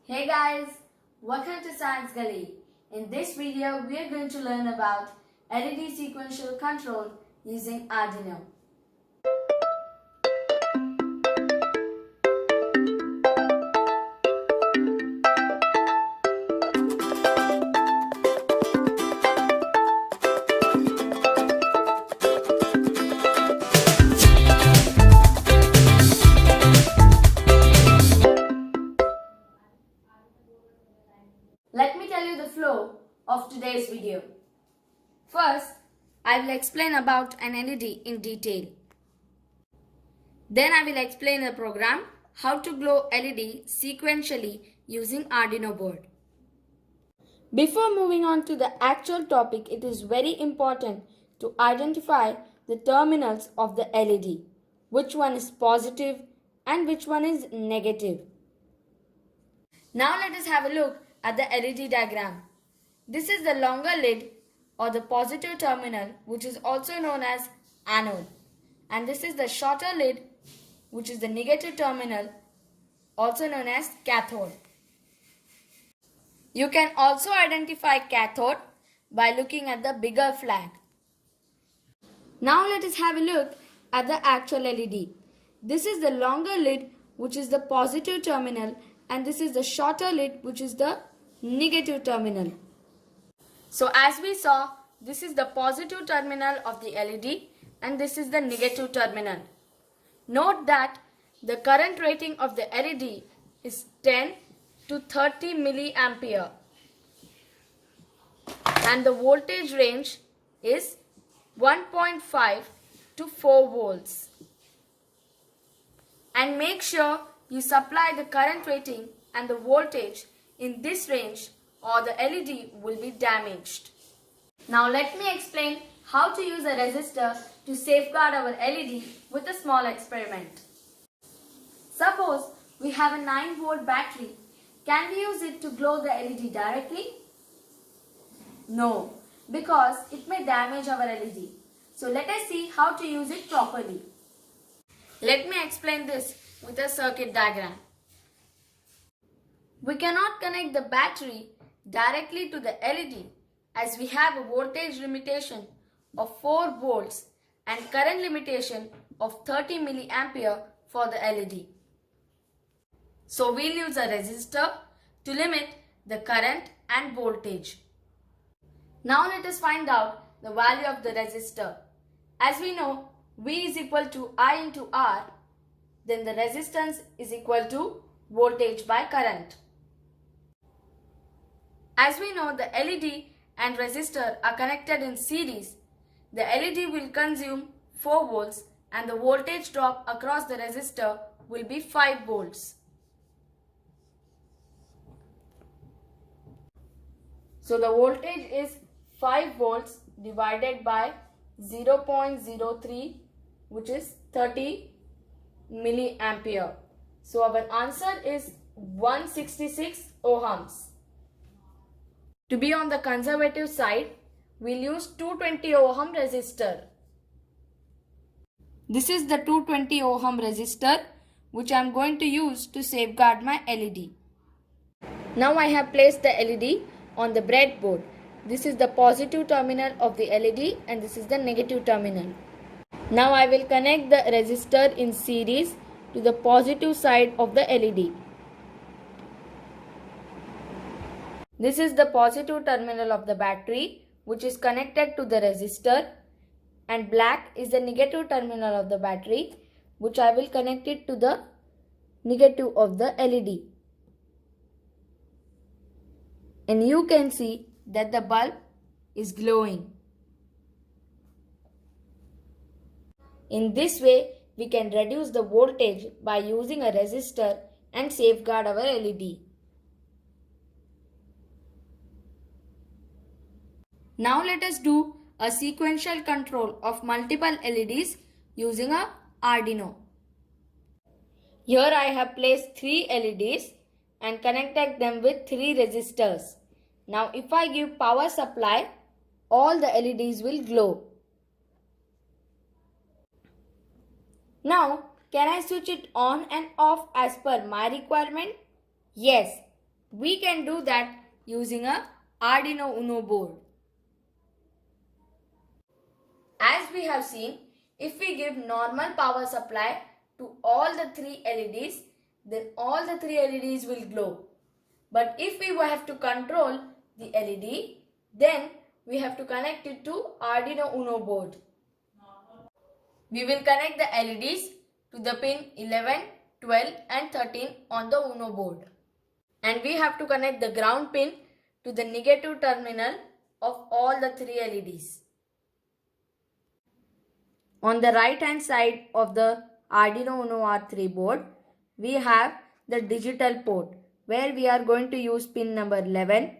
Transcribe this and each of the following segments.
Hey guys, welcome to Science Gully. In this video, we are going to learn about LED sequential control using Arduino. Let me tell you the flow of today's video. First, I will explain about an LED in detail. Then I will explain the program how to glow LED sequentially using Arduino board. Before moving on to the actual topic, it is very important to identify the terminals of the LED. Which one is positive and which one is negative. Now let us have a look at the LED diagram. This is the longer lid or the positive terminal, which is also known as anode. And this is the shorter lid, which is the negative terminal, also known as cathode. You can also identify cathode by looking at the bigger flag. Now let us have a look at the actual LED. This is the longer lid, which is the positive terminal, and this is the shorter lid, which is the negative terminal. So as we saw, this is the positive terminal of the LED and this is the negative terminal. Note that the current rating of the LED is 10 to 30 milliampere and the voltage range is 1.5 to 4 volts. And make sure you supply the current rating and the voltage in this range or the LED will be damaged. Now let me explain how to use a resistor to safeguard our LED with a small experiment. Suppose we have a 9-volt battery. Can we use it to glow the LED directly? No, because it may damage our LED. So let us see how to use it properly. Let me explain this with a circuit diagram. We cannot connect the battery directly to the LED as we have a voltage limitation of 4 volts and current limitation of 30 milliampere for the LED. So we'll use a resistor to limit the current and voltage. Now let us find out the value of the resistor. As we know, V is equal to I into R, then the resistance is equal to voltage by current. As we know, the LED and resistor are connected in series. The LED will consume 4 volts and the voltage drop across the resistor will be 5 volts. So the voltage is 5 volts divided by 0.03, which is 30 milliampere. So our answer is 166 ohms. To be on the conservative side, we'll use 220 ohm resistor. This is the 220 ohm resistor which I am going to use to safeguard my LED. Now I have placed the LED on the breadboard. This is the positive terminal of the LED and this is the negative terminal. Now I will connect the resistor in series to the positive side of the LED. This is the positive terminal of the battery which is connected to the resistor, and black is the negative terminal of the battery which I will connect it to the negative of the LED. And you can see that the bulb is glowing. In this way, we can reduce the voltage by using a resistor and safeguard our LED. Now let us do a sequential control of multiple LEDs using a Arduino. Here I have placed 3 LEDs and connected them with 3 resistors. Now if I give power supply, all the LEDs will glow. Now can I switch it on and off as per my requirement? Yes, We can do that using a Arduino Uno board. As we have seen, if we give normal power supply to all the 3 LEDs, then all the 3 LEDs will glow. But if we have to control the LED, then we have to connect it to Arduino Uno board. We will connect the LEDs to the pin 11, 12 and 13 on the Uno board. And we have to connect the ground pin to the negative terminal of all the 3 LEDs. On the right hand side of the Arduino Uno R3 board, we have the digital port where we are going to use pin number 11,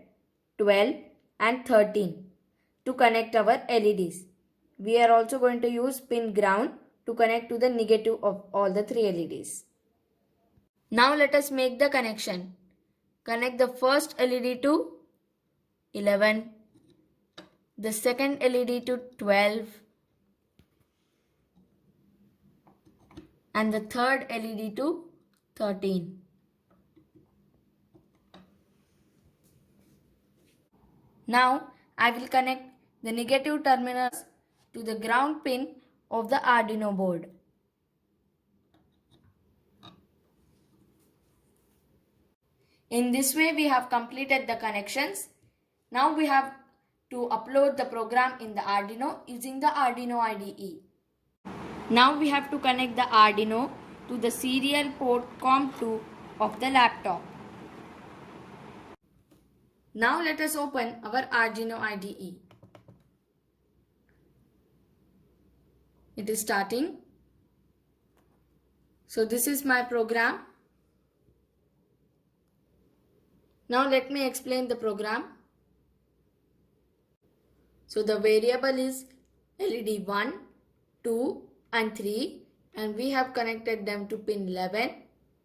12 and 13 to connect our LEDs. We are also going to use pin ground to connect to the negative of all the 3 LEDs. Now let us make the connection. Connect the first LED to 11, the second LED to 12 and the third LED to 13. Now I will connect the negative terminals to the ground pin of the Arduino board. In this way we have completed the connections. Now we have to upload the program in the Arduino using the Arduino IDE. Now we have to connect the Arduino to the serial port COM2 of the laptop. Now let us open our Arduino IDE. It is starting. So this is my program. Now let me explain the program. So the variable is LED 1, 2 and 3 and we have connected them to pin 11,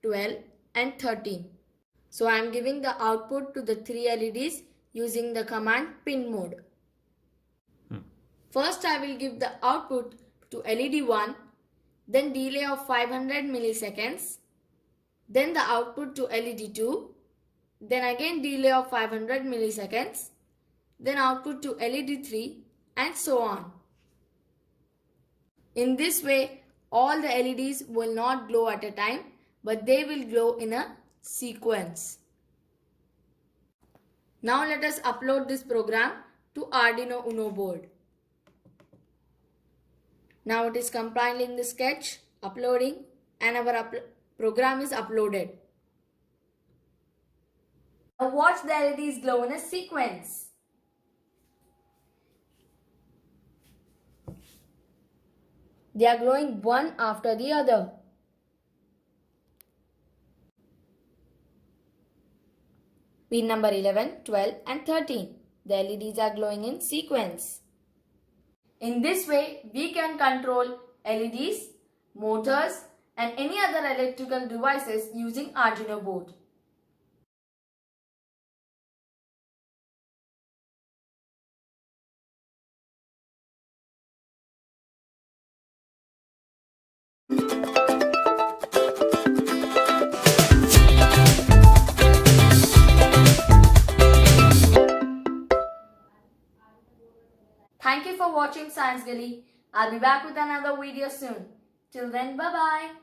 12 and 13. So I am giving the output to the 3 LEDs using the command pin mode. First I will give the output to LED 1, then delay of 500 milliseconds, then the output to LED 2, then again delay of 500 milliseconds, then output to LED 3 and so on. In this way, all the LEDs will not glow at a time, but they will glow in a sequence. Now let us upload this program to Arduino Uno board. Now it is compiling the sketch, uploading, and our program is uploaded. Now watch the LEDs glow in a sequence. They are glowing one after the other. Pin number 11, 12 and 13. The LEDs are glowing in sequence. In this way, we can control LEDs, motors and any other electrical devices using Arduino board. Thank you for watching Science Gully. I'll be back with another video soon. Till then, bye-bye.